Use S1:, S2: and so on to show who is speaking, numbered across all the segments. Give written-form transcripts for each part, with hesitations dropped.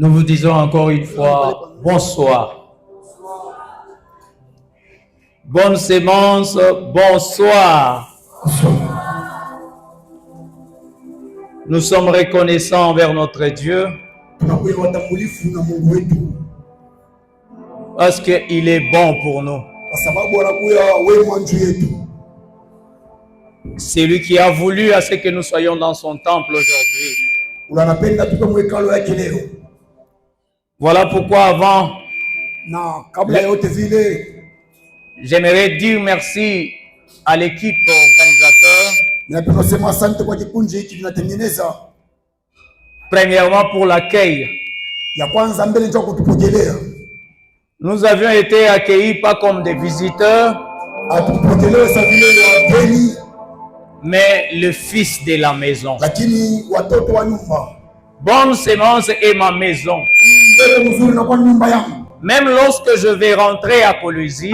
S1: Nous vous disons encore une fois, bonsoir. Bonne sémence, bonsoir. Nous sommes reconnaissants envers notre Dieu parce qu'il est bon pour nous. C'est lui qui a voulu à ce que nous soyons dans son temple aujourd'hui. Voilà pourquoi avant, j'aimerais dire merci à l'équipe organisateur. Premièrement pour l'accueil. Nous avions été accueillis pas comme des visiteurs, mais le fils de la maison. Bonne sémence est ma maison. Même lorsque je vais rentrer à Colosie,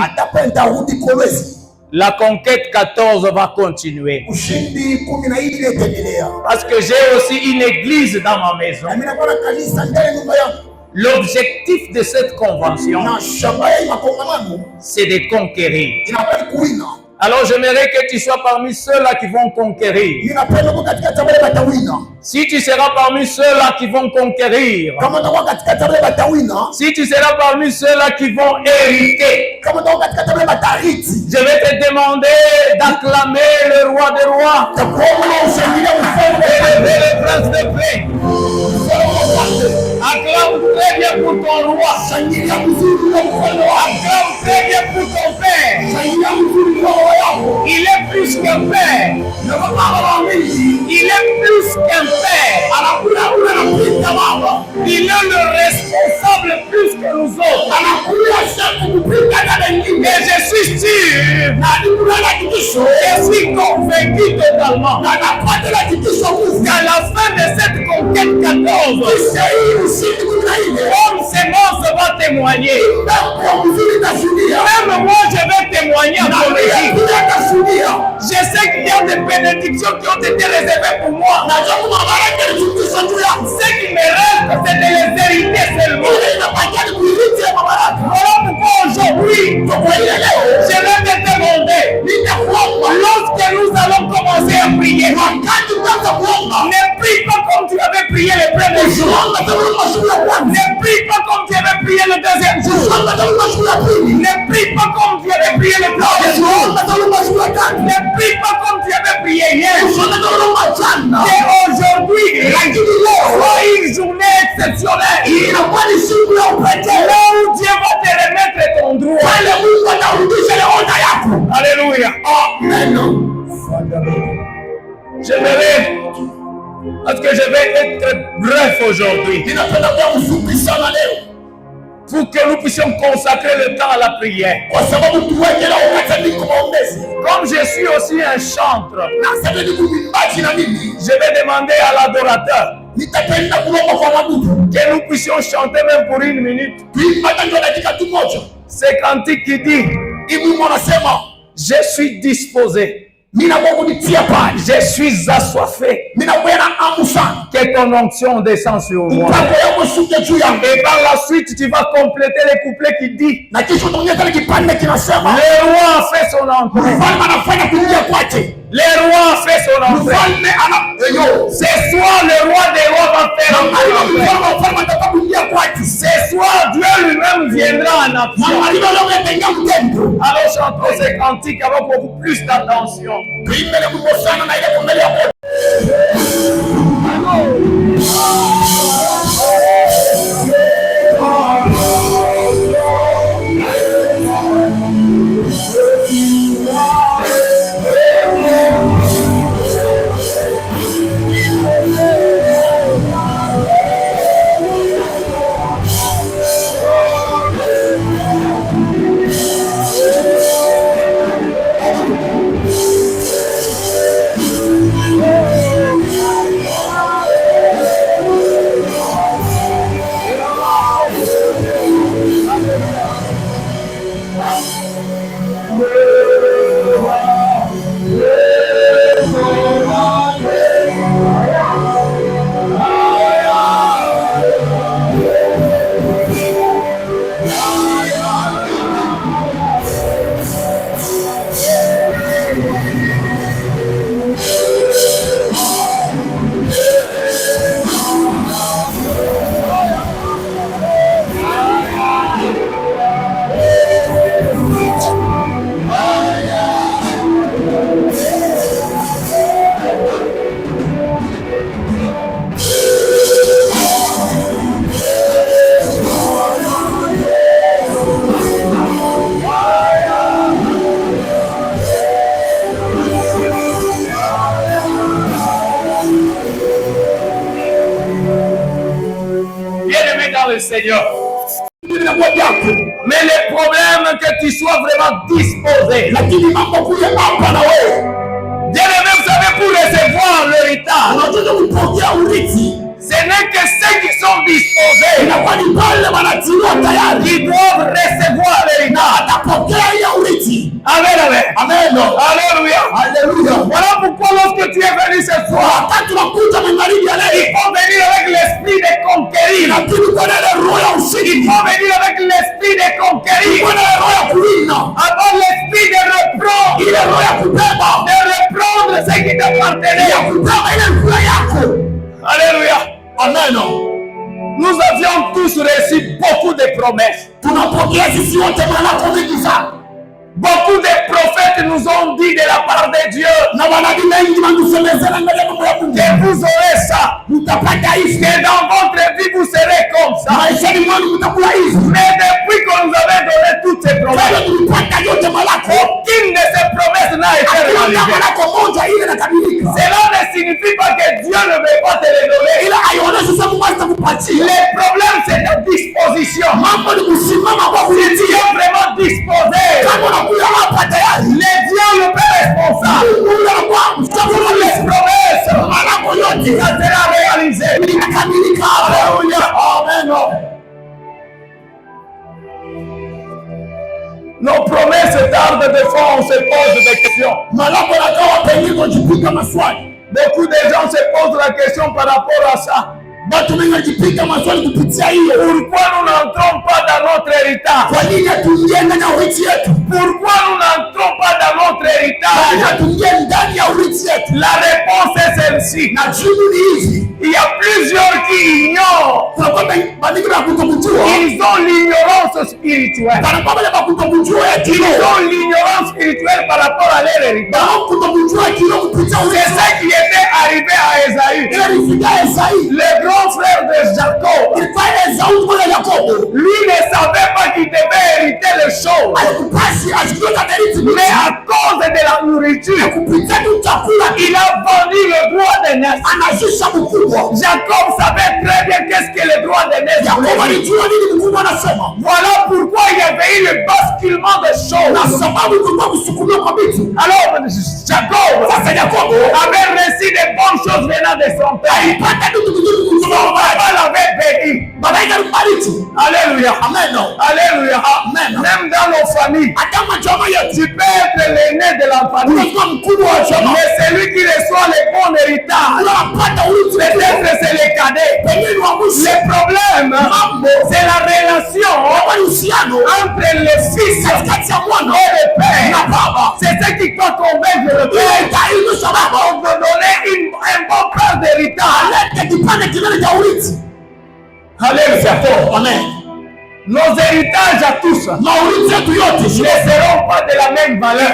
S1: la conquête 14 va continuer. Parce que j'ai aussi une église dans ma maison. L'objectif de cette convention, c'est de conquérir. Alors j'aimerais que tu sois parmi ceux-là qui vont conquérir. Si tu seras parmi ceux-là qui vont conquérir, si tu seras parmi ceux-là qui vont hériter, je vais te demander d'acclamer le roi des rois, le prince de paix. Acclame très bien pour ton roi. Acclame très bien pour ton père. Il est plus qu'un père. Il est plus qu'un père. Il est le responsable plus que nous autres. Et je suis sûr, je suis convaincu totalement qu'à la fin de cette conquête 14, comme sémence va témoigner. Même moi, je vais témoigner en Colosie. Je sais qu'il y a des bénédictions qui ont été réservées pour moi. Ce qui me reste, c'est de les hériter seulement. Voilà pourquoi aujourd'hui, je vais te demander, lorsque nous allons commencer à prier, ne prie pas comme tu avais prié le premier jour. Ne prie pas comme tu avais prié le deuxième jour. Ne prie pas comme tu avais prié le troisième jour. Ne prie pas comme tu avais prié hier. Et aujourd'hui, soit une journée exceptionnelle. Là où Dieu va te remettre ton droit. Alléluia. Amen. J'aimerais, parce que je vais être bref aujourd'hui, pour que nous puissions consacrer le temps à la prière. Comme je suis aussi un chantre, je vais demander à l'adorateur que nous puissions chanter même pour 1 minute. C'est cantique qui dit: je suis disposé, je suis assoiffé, que ton onction descend sur moi. Et par la suite, tu vas compléter les couplets qui dit: le roi a fait son entrée. Le roi a fait son entrée. Ce soir, le roi des rois va faire entrée. Ce soir, Dieu lui-même viendra en action. Alors chantons ces cantiques avec beaucoup plus d'attention. le Seigneur. Mais le problème est que tu sois vraiment disposé. Bien-aimé, vous savez, pour recevoir l'héritage, ce n'est que ceux qui sont disposés qui doivent recevoir l'héritage. Amen, amen. Amen. Alléluia. Alléluia. Voilà pourquoi lorsque tu es venu ce soir, il faut venir avec l'esprit de conquérir. Il faut venir avec l'esprit de conquérir. Avoir l'esprit de reprendre ce qui t'appartenait. Alléluia. Amen. Nous avions tous reçu beaucoup de promesses. Beaucoup de prophètes nous ont dit de la part de Dieu que vous aurez ça, que dans votre vie vous serez comme ça. Mais depuis que nous avons donné toutes ces promesses, aucune de ces promesses n'a été réalisée. Cela ne signifie pas que Dieu ne veut pas te les donner. Le problème, c'est ta disposition. Si tu es vraiment disposé, les dieux le plus responsable. Les promesses, ça sera réalisé. Amen. Nos promesses tardent des fois, on se pose des questions. Beaucoup de gens se posent la question par rapport à ça. Pourquoi nous n'entrons pas dans notre héritage? Pourquoi nous n'entrons pas dans notre héritage? La réponse est celle-ci. Il y a plusieurs qui ignorent. Ils ont l'ignorance spirituelle. Ils ont l'ignorance spirituelle par rapport à leur héritage. C'est ça qui était arrivé à Esaü. Le grand frère de Jacob. Lui ne savait pas qu'il devait hériter les choses. Mais à cause de la nourriture, il a vendu le droit de naissance. Jacob savait très bien qu'est-ce que le droit de naissance. Voilà pourquoi il y avait eu le basculement des choses. Alors Jacob avait reçu des bonnes choses venant de son père. Son papa l'avait béni. Alléluia. Amen. Alléluia. Amen. Même dans nos familles, tu peux être l'aîné de la famille, mais celui qui reçoit les bons héritages, peut-être c'est le cadet. Le problème, c'est la relation entre le fils et le père. C'est ce qui doit convaincre le père pour donner un bon plan d'héritage. Alléluia. Amen. Nos héritages à tous ne seront pas de la même valeur.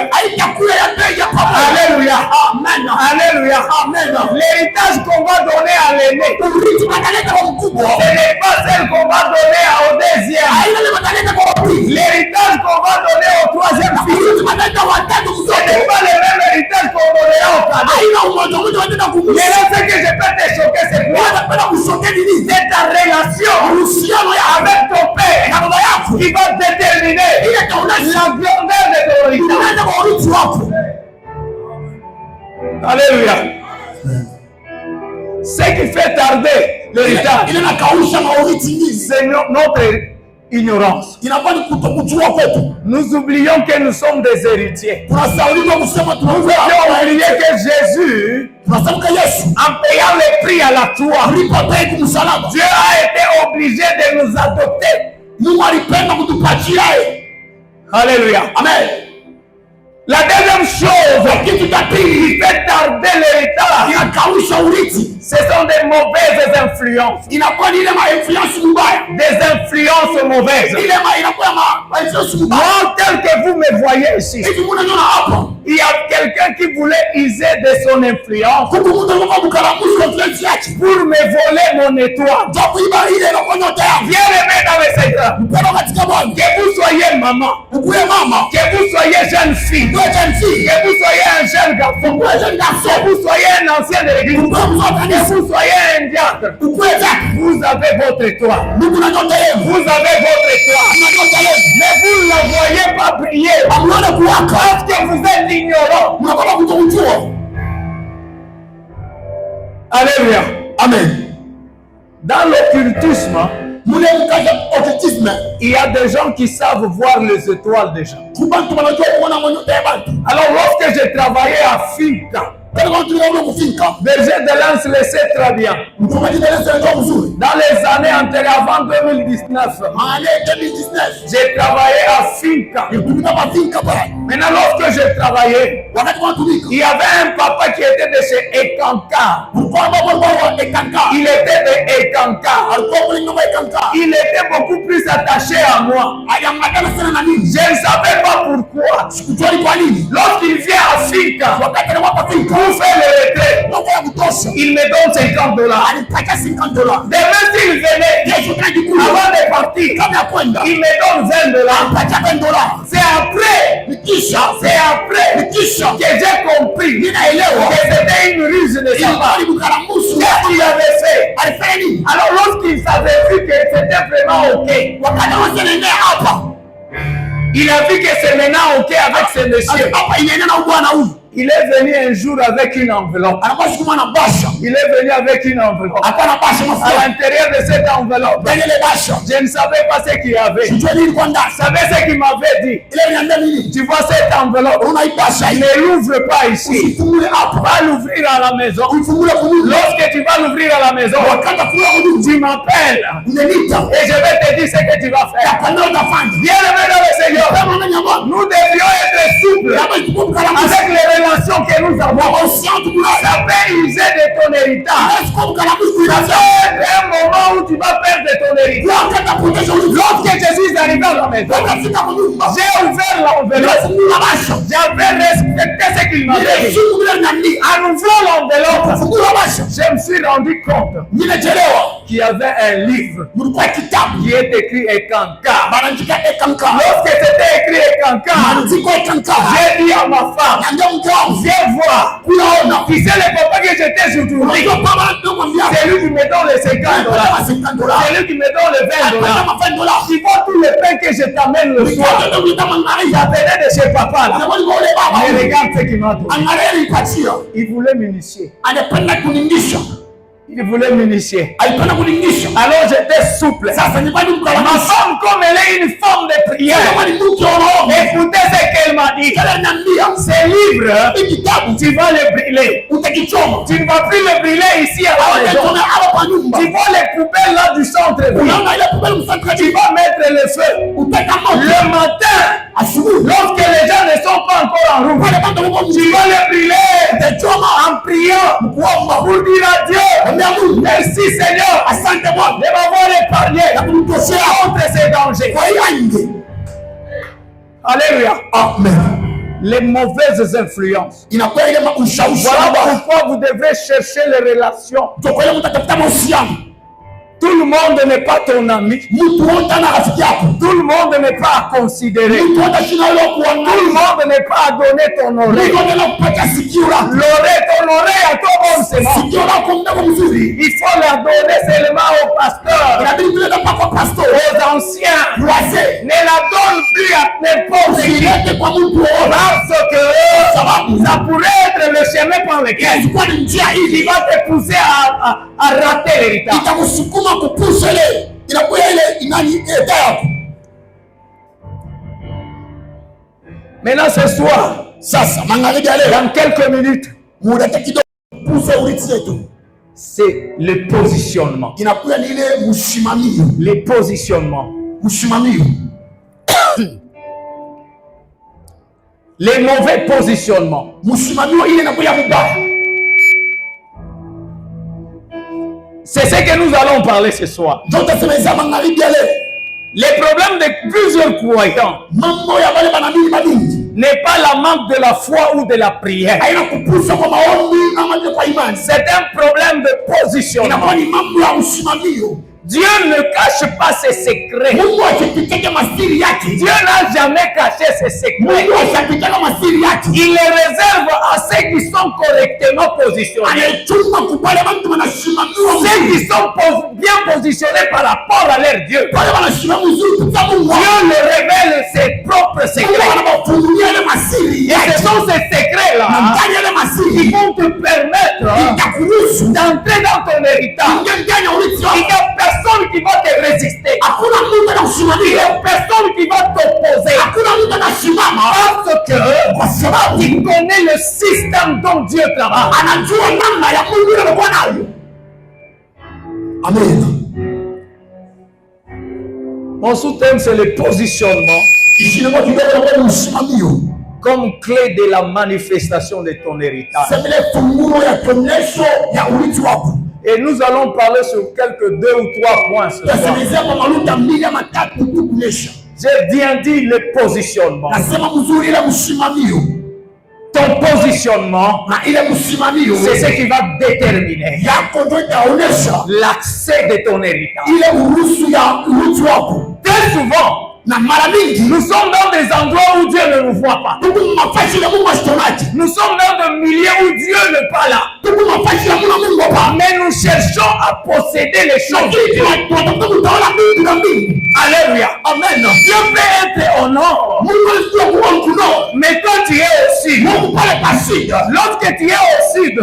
S1: Alléluia. Amen. Alléluia. Amen. L'héritage qu'on va donner à l'aîné, ce n'est pas celle qu'on va donner au deuxième. L'héritage qu'on va donner au troisième fils, ce n'est pas le même héritage qu'on donnera au cadet. Mais là, ce que je peux te choquer, c'est quoi? C'est ta relation avec ton père qui va déterminer la grandeur de ton héritage. Alléluia. Ce qui fait tarder l'héritage, c'est notre ignorance. Nous oublions que nous sommes des héritiers. Nous avions oublié que Jésus, en payant le prix à la croix, Dieu a été obligé de nous adopter. Alléluia. Amen. La deuxième chose qui fait tarder l'héritage, ce sont des mauvaises influences. Des influences mauvaises. Moi, tel que vous me voyez ici, Il y a quelqu'un qui voulait user de son influence pour me voler mon étoile. Bien-aimé dans le Seigneur, que vous soyez maman, que vous soyez jeune fille, que vous soyez un jeune garçon, que vous soyez un ancien de l'église, que vous soyez un diacre, vous avez votre étoile. Vous avez votre étoile. Mais vous ne la voyez pas briller parce que vous êtes ignorant. Alléluia.
S2: Amen.
S1: Dans l'occultisme, il y a des gens qui savent voir les étoiles des gens. Alors lorsque j'ai travaillé à Finca, berger de Lens le sait très bien. Dans les années antérieures, avant 2019, j'ai travaillé à Finca. Maintenant, lorsque j'ai travaillé, il y avait un papa qui était de chez Ekanka. Il était de Ekanka. Il était beaucoup plus attaché à moi. Je ne savais pas pourquoi. Lorsqu'il vient à Finca, pour faire le retrait, il me donne $50. Demain, s'il venait, avant de partir, il me donne $20. C'est après que j'ai compris que c'était une ruse de sa part. Qu'est-ce qu'il avait fait? Alors, lorsqu'il savait vu que c'était vraiment OK, il a vu que c'est maintenant OK avec ce monsieur. Il est venu un jour avec une enveloppe. Il est venu avec une enveloppe. À l'intérieur de cette enveloppe, je ne savais pas ce qu'il y avait. Je savais ce qu'il m'avait dit. Tu vois cette enveloppe, ne l'ouvre pas ici. Va l'ouvrir à la maison. Lorsque tu vas l'ouvrir à la maison, tu m'appelles et je vais te dire ce que tu vas faire. Bien-aimé dans le Seigneur, nous devions être souples avec les relations que nous avons. Ça peut user de ton héritage. Ça peut être un moment où tu vas perdre ton héritage. Lorsque je suis arrivé à la maison, j'ai ouvert l'enveloppe. J'avais respecté ce qu'il m'avait dit. En ouvrant l'enveloppe, je me suis rendu compte qu'il y avait un livre qui est écrit Ekanka. Lorsque c'était écrit Ekanka, j'ai dit à ma femme, viens voir. Tu sais le papa que j'étais aujourd'hui, c'est lui qui me donne les $50. C'est lui qui me donne les $20. Tu vois tout le pain que je t'amène le soir. J'appelais de chez papa là. Mais regarde ce qu'il m'a donné. Il voulait m'initier. Il voulait m'initier. Alors j'étais souple. Ma femme, comme elle est une forme de prière, écoutez ce qu'elle m'a dit. Ce livre, tu vas le brûler. Tu ne vas plus le brûler ici à la maison. Tu vois les poubelles là du centre-ville. Tu vas mettre le feu. Le matin, lorsque les gens ne sont pas encore en route, tu vas le brûler en priant pour dire à Dieu, merci Seigneur de m'avoir épargné contre ces dangers. Alléluia.
S2: Amen.
S1: Les mauvaises influences. Voilà pourquoi vous devrez chercher les relations. Tout le monde n'est pas ton ami. Tout le monde n'est pas à considérer. Tout le monde n'est pas à donner ton oreille. L'oreille, ton oreille à toi bon seulement. Il faut la donner seulement aux pasteurs, aux anciens. Ne la donne plus à n'importe qui. Parce que ça pourrait être le chemin par lequel il va te pousser à rater l'héritage. Maintenant ce soir, dans quelques minutes, c'est le positionnement. Les positionnements. Les mauvais positionnements. C'est ce que nous allons parler ce soir. Les problèmes de plusieurs croyants n'est pas la manque de la foi ou de la prière. C'est un problème de positionnement. Dieu ne cache pas ses secrets. Dieu n'a jamais caché ses secrets. Il les réserve à ceux qui sont correctement positionnés. Ceux qui sont bien positionnés par rapport à leur Dieu. Dieu leur révèle ses propres secrets. Et ce sont ces secrets-là qui vont te permettre d'entrer dans ton héritage. Il n'y a personne qui va te résister. Il n'y a personne qui va t'opposer. Parce que tu connais le système dont Dieu travaille.
S2: Amen.
S1: Mon sous-thème, c'est le positionnement comme clé de la manifestation de ton héritage. Et nous allons parler sur quelques 2 ou 3 points ce soir. J'ai bien dit le positionnement. Ton positionnement, c'est ce qui va déterminer l'accès de ton héritage. Très souvent, nous sommes dans des endroits où Dieu ne nous voit pas. Nous sommes dans des milieux où Dieu n'est pas là. Mais nous cherchons à posséder les choses de Dieu. Alléluia. Amen. Dieu peut être au nord. Mais toi tu es au sud. Lorsque tu es au sud,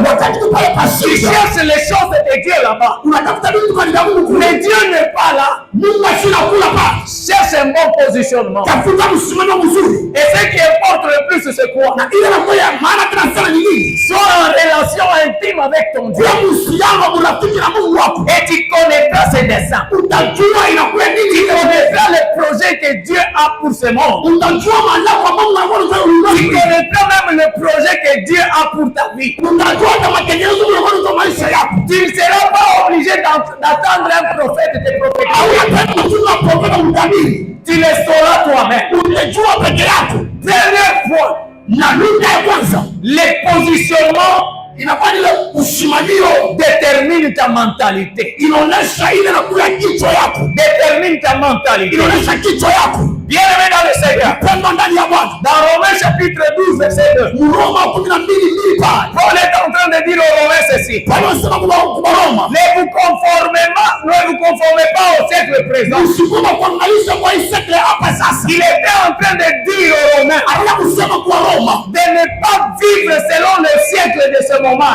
S1: tu cherches les choses de Dieu là-bas. Mais Dieu n'est pas là. Cherche un bon positionnement. Et ce qui importe le plus, c'est quoi? Sois en relation intime avec ton Dieu. Et tu connaîtras ses desseins. Tu connaîtras les projets que Dieu a pour ce monde. Tu connaîtras même le projet que Dieu a pour ta vie. Tu ne seras pas obligé d'attendre un prophète de te prophétiser. Tu le sauras toi-même. Dernière fois, les positionnements détermine ta mentalité. Détermine ta mentalité. Bien aimé dans le Seigneur. Dans Romains chapitre 12, verset 2. Paul est en train de dire aux Romains ceci. Ne vous conformez pas au siècle présent. Il était en train de dire aux Romains de ne pas vivre selon le siècle de ce moment.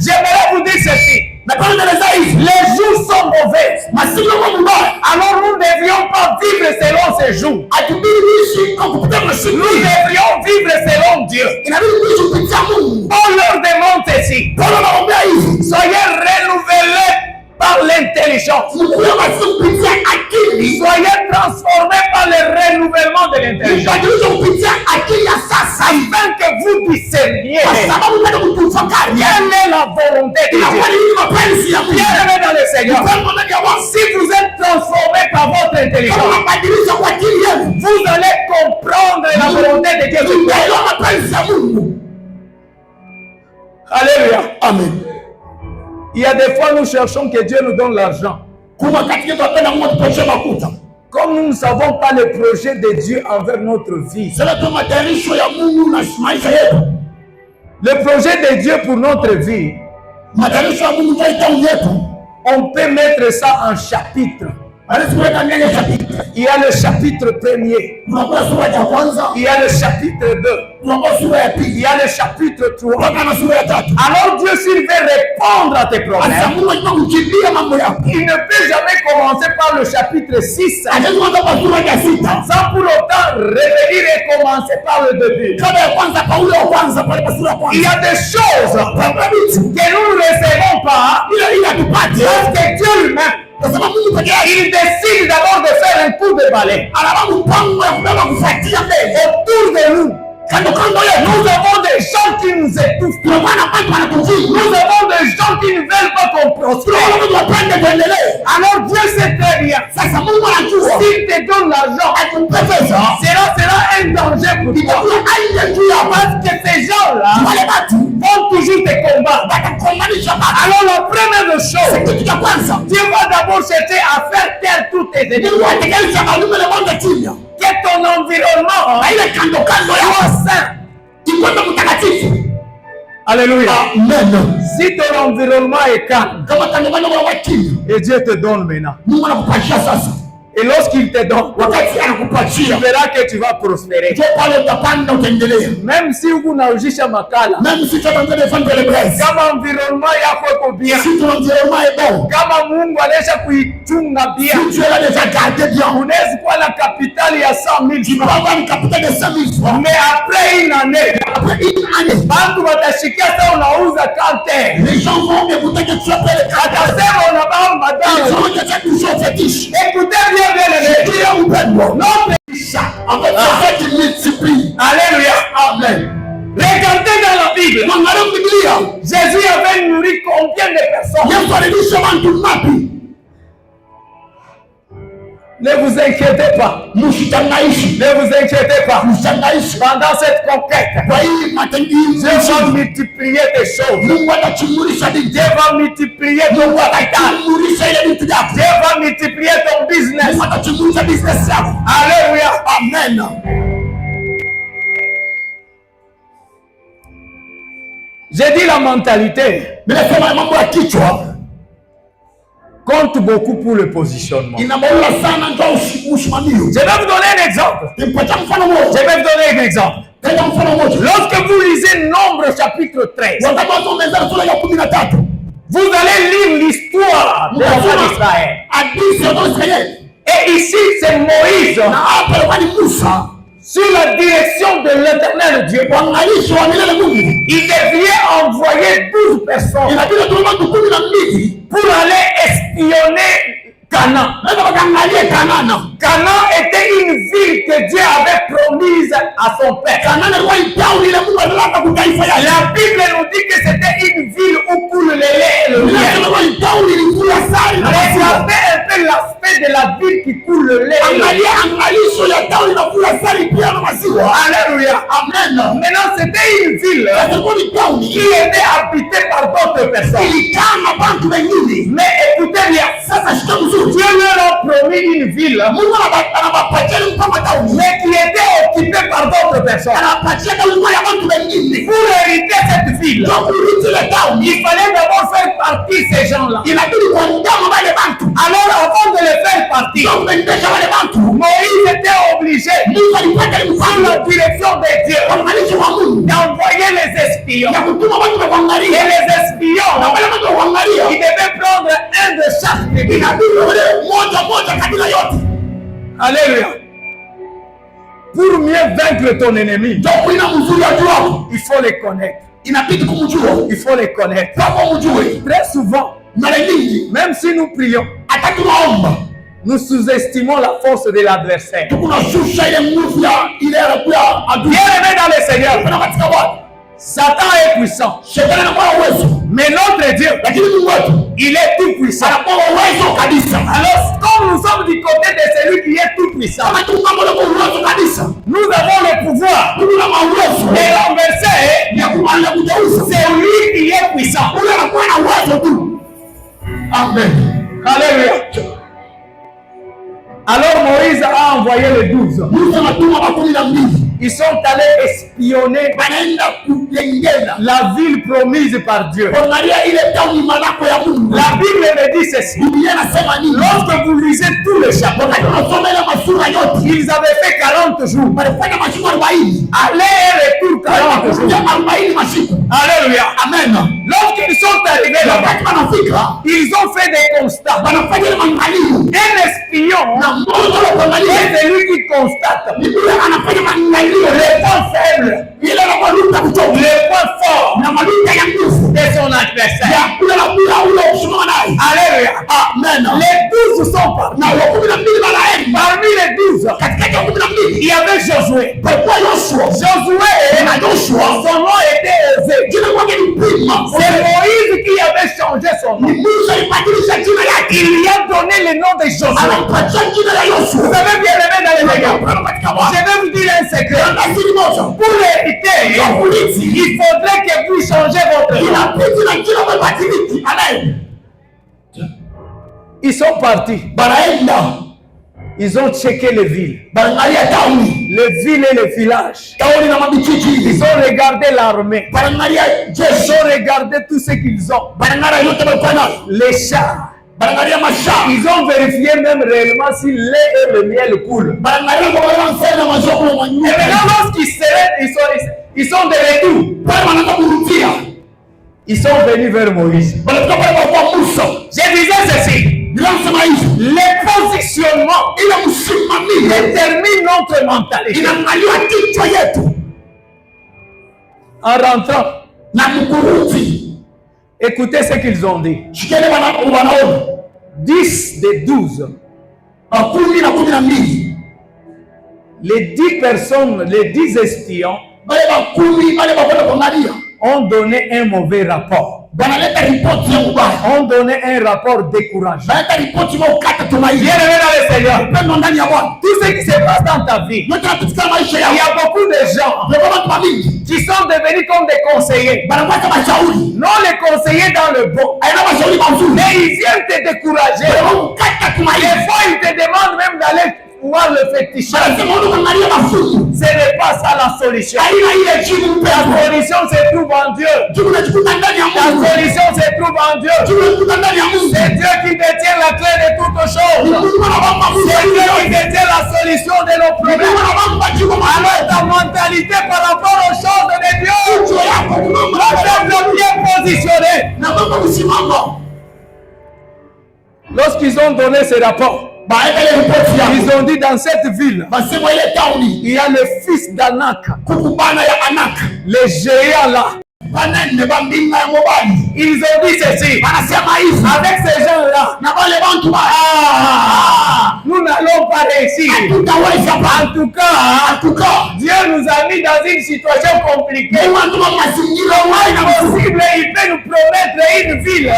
S1: J'aimerais vous dire ceci. Les jours sont mauvais. Alors nous ne devrions pas vivre selon ces jours. Nous devrions vivre selon Dieu. On leur demande ceci. Soyez renouvelés par l'intelligence. Soyez transformés par le renouvellement de l'intelligence. Afin que vous discerniez quelle est la volonté de Dieu. Bien aimé dans le Seigneur, si vous êtes transformés par votre intelligence, vous allez comprendre la volonté de Dieu. Alléluia.
S2: Amen.
S1: Il y a des fois nous cherchons que Dieu nous donne l'argent. Comme nous ne savons pas le projet de Dieu envers notre vie. Le projet de Dieu pour notre vie, on peut mettre ça en chapitre. Il y a le chapitre 1er. Il y a le chapitre 2. Il y a le chapitre 3. Alors Dieu, s'il veut répondre à tes problèmes, il ne peut jamais commencer par le chapitre 6 sans pour autant revenir et commencer par le début. Il y a des choses que nous ne recevons pas parce que Dieu lui-même, il décide d'abord de faire un coup de balai autour de nous Nous avons des gens qui nous étouffent. Nous avons des gens qui ne veulent pas qu'on prospère. Alors Dieu sait très bien. S'il te donne l'argent, sera un danger pour toi. Parce que ces gens-là vont toujours te combattre. Alors la première chose, Dieu va d'abord chercher à faire taire tous tes ennemis. Que ton environnement soit sain. Alléluia. Amen. Si ton environnement est calme, et Dieu te donne maintenant, et lorsqu'il te donne, tu verras que tu vas prospérer. Même si vous n'agissez pas mal, kama environnement yako bien, kama Mungu anaisha kuichunga bien, unaweza kuwa na kapitali ya 100,000 francs, mais après une année, bantu watashikia sasa unauza kante, atasema unabao madawa. Écoutez bien. Alléluia. Amen. Regardez dans la Bible. Jésus avait nourri combien de personnes? Ne vous inquiétez pas. Ne vous inquiétez pas. Pendant cette conquête, Dieu va multiplier tes choses. Dieu va multiplier ton capital. Dieu va multiplier ton business. Alléluia. Amen. J'ai dit la mentalité compte beaucoup pour le positionnement. Je vais vous donner un exemple. Lorsque vous lisez Nombre chapitre 13, vous allez lire l'histoire de l'Israël. Et ici, c'est Moïse sous la direction de l'Éternel Dieu. Il devait envoyer 12 personnes pour aller espionner Canaan. Canaan était une ville que Dieu avait promise à son père. La Bible nous dit que c'était une ville où coule le lait et le miel. Regardez un peu l'aspect de la ville qui coule le lait et le miel. Alléluia. Amen. Maintenant, c'était une ville qui était habitée par d'autres personnes. Mais écoutez bien, Dieu leur a promis une ville, mais qui était occupée par d'autres personnes. Pour hériter cette ville, il fallait d'abord faire partir ces gens-là. Alors, avant de les faire partir, Moïse était obligé, sous la direction de Dieu, d'envoyer les espions. Et les espions, ils devaient prendre un de chaque tribu. Alléluia. Pour mieux vaincre ton ennemi, il faut les connaître. Il faut les connaître. Très souvent, même si nous prions, nous sous-estimons la force de l'adversaire. Bien-aimé dans le Seigneur, Satan est puissant. Mais notre Dieu, il est tout puissant. Alors, comme nous sommes du côté de celui qui est tout puissant, nous avons le pouvoir de renverser celui qui est puissant. Amen. Alléluia. Alors Moïse a envoyé les 12. Ils sont allés espionner la ville promise par Dieu. La Bible me dit ceci. Lorsque vous lisez tous les chapitres, ils avaient fait 40 jours. Aller et retour 40 jours. Alléluia. Amen. Lorsqu'ils sont arrivés là-bas, ils ont fait des constats. Un espion est celui qui constate les points faibles, les points forts de son adversaire. Alléluia. Amen. Les 12 sont partis. Parmi les 12, il y avait Josué. Josué C'est Moïse qui avait changé son nom. Il lui a donné le nom de Josué. Vous avez bien aimé dans les dégâts. Je vais vous dire un secret. Pour l'hériter, il faudrait que vous changez votre nom. Ils sont partis. Ils ont checké les villes. Les villes et les villages. Ils ont regardé l'armée. Ils ont regardé tout ce qu'ils ont. Les chars. Ils ont vérifié même réellement si le lait et le miel coulent. Et maintenant, lorsqu'ils ils sont de retour. Ils sont venus vers Moïse. Je disais ceci. Les positionnements déterminent notre mentalité. En rentrant, écoutez ce qu'ils ont dit. 10 des 12. Les 10 personnes, les 10 espions ont donné un mauvais rapport. On donnait un rapport décourageant. Bien aimé dans le Seigneur, tout ce qui se passe dans ta vie, il y a beaucoup de gens qui sont devenus comme des conseillers. Non les conseillers dans le bon, mais ils viennent te décourager. Des fois ils te demandent même d'aller pouvoir le féticher. Ce n'est pas ça la solution. La solution se trouve en Dieu. La solution se trouve en Dieu. C'est Dieu qui détient la clé de toutes choses. C'est Dieu qui détient la solution de nos problèmes. Alors ta mentalité par rapport aux choses de Dieu doit être bien positionnée. Lorsqu'ils ont donné ce rapport, ils ont dit dans cette ville, il y a le fils d'Anak, le géant là. Ils ont dit ceci, avec ces gens-là, nous n'allons pas réussir. En tout cas, Dieu nous a mis dans une situation compliquée. Impossible, il peut nous promettre une ville là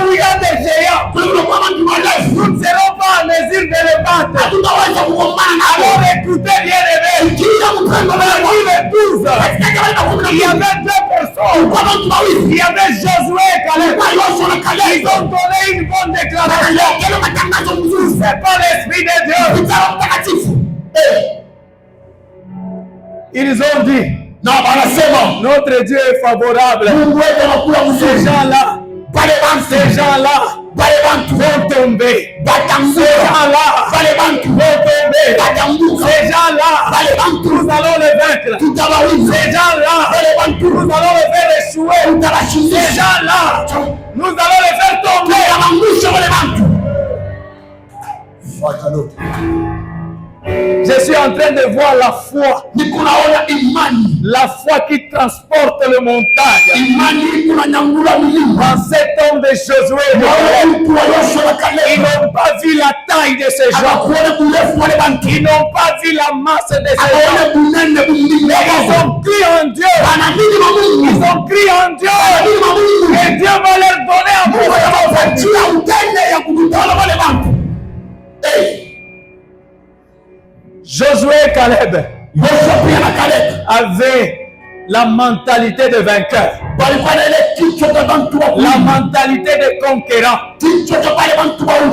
S1: où il y a des géants. Nous ne serons pas en mesure de les battre. Alors écoutez bien aimés, il y avait 2 personnes. Il y avait Josué et Caleb. Ils ont donné une bonne déclaration. C'est pas l'Esprit de Dieu. Ils ont dit, notre Dieu est favorable. Ces gens-là vont tomber. Ces gens-là vont tomber. Ces gens-là, nous allons les vaincre. Ces gens-là, nous allons les faire échouer. Ces gens-là, nous allons les faire tomber. Je suis en train de voir la foi. La foi qui transporte le montagne. Dans cet homme de Josué, ils n'ont pas vu la taille de ces gens. Ils n'ont pas vu la masse de ces gens. Mais ils ont crié en Dieu. Ils ont crié en Dieu. Et Dieu va leur donner un pouvoir. Josué et Caleb avaient la mentalité de vainqueur, la mentalité de conquérant.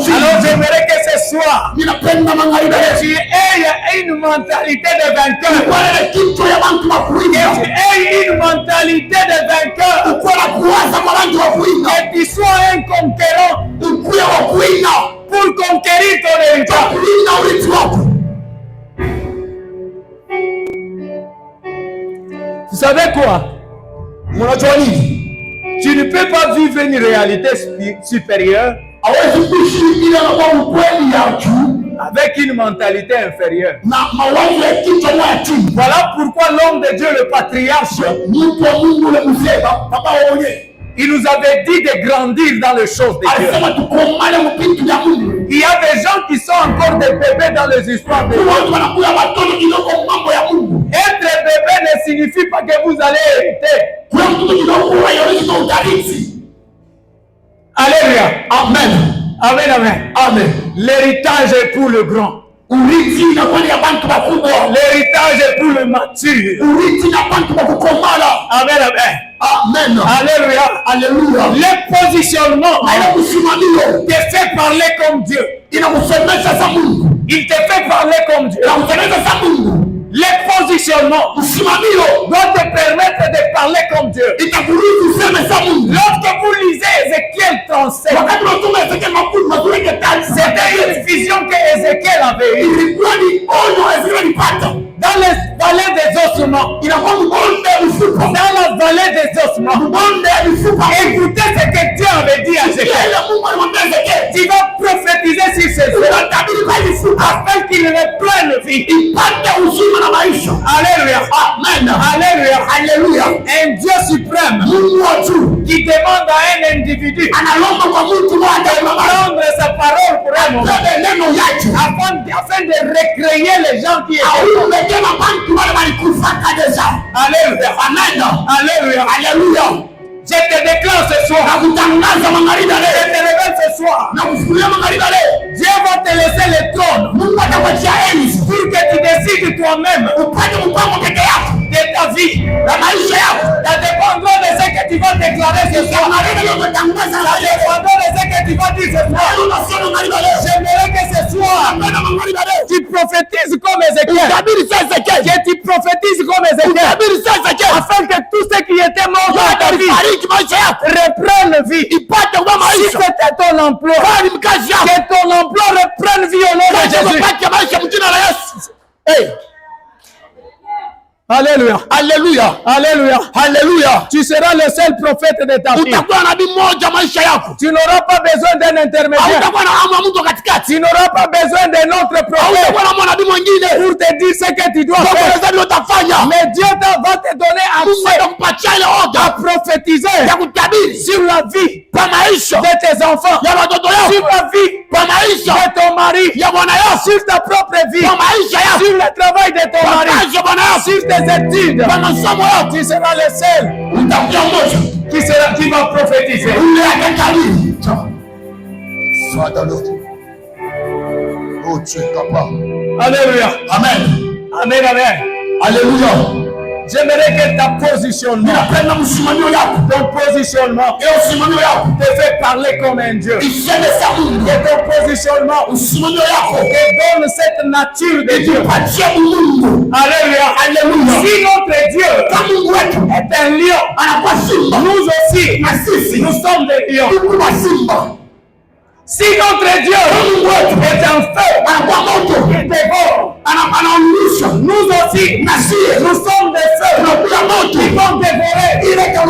S1: Alors j'aimerais que ce soir, tu aies une mentalité de vainqueur, que tu aies une mentalité de vainqueur, que tu sois un conquérant pour conquérir ton héritage. Vous savez quoi? Tu ne peux pas vivre une réalité supérieure avec une mentalité inférieure. Voilà pourquoi l'homme de Dieu, le patriarche, il nous avait dit de grandir dans les choses de Dieu. Il y a des gens qui sont encore des bébés dans les histoires de Dieu. Être bébé ne signifie pas que vous allez hériter. Alléluia.
S2: Amen.
S1: Amen, amen.
S2: Amen.
S1: L'héritage est pour le grand. L'héritage est pour le mature. Amen, amen.
S2: Amen.
S1: Alléluia.
S2: Alléluia.
S1: Le positionnement te fait parler comme Dieu. Il te fait parler comme Dieu. Le positionnement doit te permettre de parler comme Dieu. Lorsque vous lisez Ézéchiel 37, c'était une vision que Ézéchiel avait eue. Dans les vallées des ossements. Dans la vallée des ossements. Écoutez ce que Dieu avait dit à Ézéchiel. Tu vas prophétiser sur ces hommes afin qu'ils reprennent vie. Alléluia.
S2: Amen.
S1: Alléluia.
S2: Alléluia.
S1: Un Dieu suprême qui demande à un individu de prendre sa parole pour un moment afin de recréer les gens qui étaient. Alléluia.
S2: Amen.
S1: Alléluia.
S2: Alléluia.
S1: Je te déclare ce soir. Je te révèle ce soir. Dieu va te laisser le trône pour que tu décides toi-même de ta vie. Ça dépendra de ce que tu vas déclarer ce soir. Ça dépendra de ce que tu vas dire ce soir. J'aimerais que ce soir tu prophétises comme Ézéchiel. Que tu prophétises comme Ézéchiel. Afin que tout ce qui était mort dans ta vie reprenne vie. Si c'était ton emploi, que ton emploi reprenne vie au nom de Jésus. Hey. Alléluia.
S2: Alléluia.
S1: Alléluia.
S2: Alléluia.
S1: Tu seras le seul prophète de ta vie. Tu n'auras pas besoin d'un intermédiaire. Tu n'auras pas besoin d'un autre prophète pour te dire ce que tu dois faire. Mais Dieu va te donner accès à prophétiser sur la vie de tes enfants, sur la vie de ton mari, sur ta propre vie, sur le travail de ton mari, sur tes études. Tu seras le seul qui va prophétiser.
S2: Oh, tu es capable.
S1: Alléluia.
S2: Amen.
S1: Amen, amen.
S2: Alléluia.
S1: J'aimerais que ta positionnement, ton positionnement te fait parler comme un Dieu. Que ton positionnement te donne cette nature de Dieu. Alléluia. Alléluia. Si notre Dieu est un lion, nous aussi, nous sommes des lions. Si notre Dieu est un feu qui dévore, nous aussi, nous sommes des feux qui vont dévorer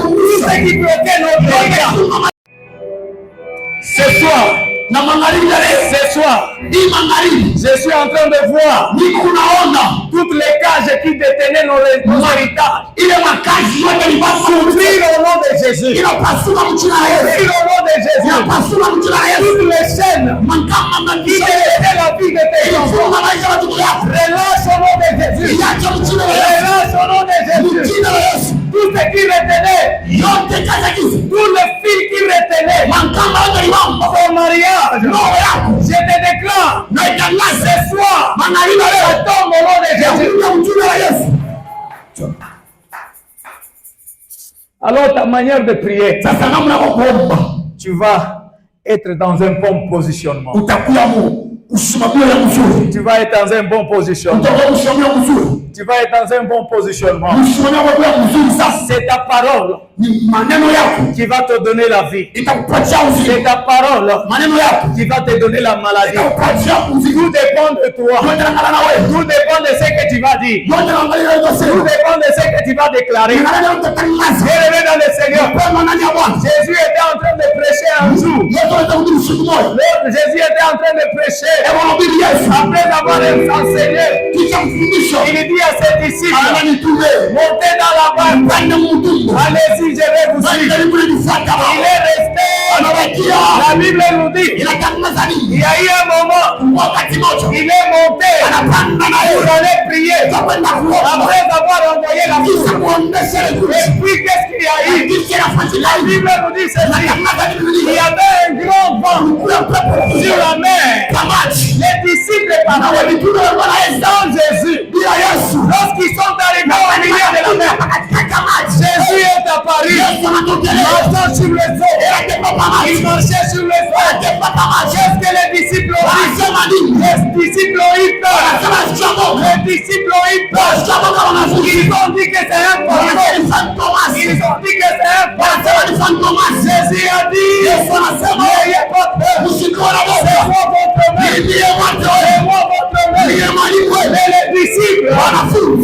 S1: tout ce qui bloquait notre regard. Ce soir, je suis en train de voir toutes les cages qui détenaient nos héritages. S'ouvrir au nom de Jésus. S'ouvrir au nom de Jésus. Toutes les chaînes qui détenaient la vie de tes enfants. Relâche au nom de Jésus. Relâche au nom de Jésus. Tout ce qui retenait, tout le fil qui retenait ton mariage, je te déclare ce soir, ça tombe au nom de Jésus. Alors ta manière de prier, tu vas être dans un bon positionnement. Tu vas être dans un bon positionnement. Tu vas être dans un bon positionnement. C'est ta parole qui va te donner la vie. C'est ta parole qui va te donner la maladie. Tout dépend de toi. Tout dépend de ce que tu vas dire. Tout dépend de ce que tu vas déclarer. Bien-aimé dans le Seigneur, Jésus était en train de prêcher un jour. Jésus était en train de prêcher. Après avoir enseigné, il dit à ses disciples, montez dans la barque, allez-y, je vais vous suivre. Il est resté. La Bible nous dit, il y a eu un moment où Il est monté pour aller prier. Après avoir envoyé la foule. Et puis qu'est-ce qu'il y a eu? La Bible nous dit ceci. Il y avait un grand vent sur la mer. Les disciples parlaient sans Jésus. Lorsqu'ils sont arrivés au milieu de la mer, Jésus est apparu, marchant sur les eaux. Il marchait sur les eaux. Qu'est-ce que les disciples ont dit? Les disciples ont eu peur. Les disciples ont eu peur. Ils ont dit que c'est un fantôme. Ils ont dit que c'est un fantôme. Jésus a dit, n'ayez pas peur. C'est moi votre main. C'est moi votre main. Mais les disciples,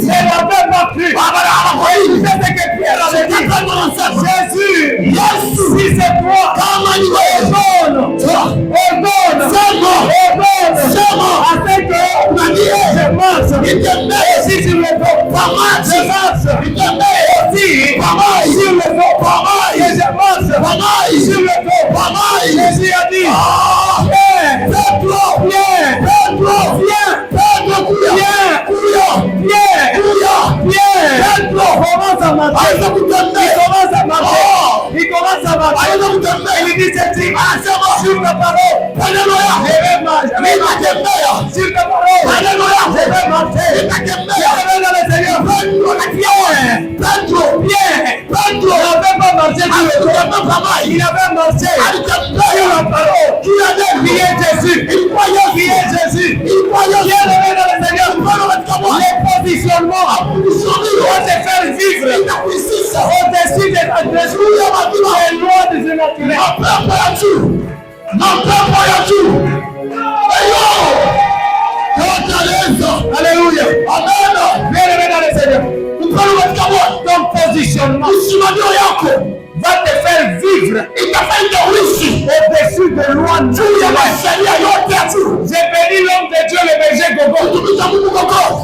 S1: c'est la même cru. C'est ce que Pierre avait dit. Jésus, si c'est toi, ordonne, afin que je marche. Et si sur le dos, je marche. Aussi sur le dos, et je marche sur le dos. Jésus a dit, il commence à marcher. Il dit ceci, sur ta parole, je vais marcher. Sur ta parole, je vais marcher. Je vais dans le Seigneur. Il n'avait pas marché sur le dos. Il avait marché sur la parole. Qui est Jésus? Qui est Jésus? Qui est levé dans le Seigneur? Les positionnements doivent te faire vivre au-dessus des lois du naturel. Alléluia. Amen. Bien levé dans le Seigneur. Ton positionnement va te faire vivre au-dessus de lois naturelles. J'ai béni l'homme de Dieu, le berger Gogo.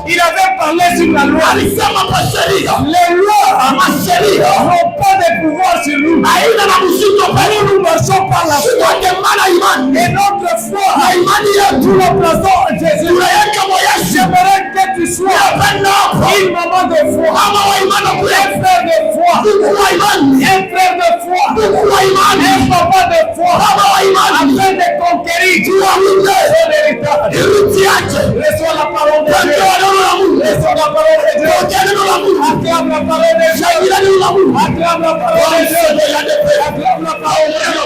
S1: Il avait parlé sur la loi. Les lois n'ont pas de pouvoir sur nous. Nous marchons par la foi. Et notre foi, nous la plaçons en Jésus. J'aimerais que tu sois une maman de foi, un frère de foi, un frère de foi, un papa de foi, afin de conquérir ton héritage. Reçois la parole de Dieu. Reçois la parole de Dieu. Acclame la parole de Dieu. Acclame la parole de Dieu. Acclame la parole de Dieu.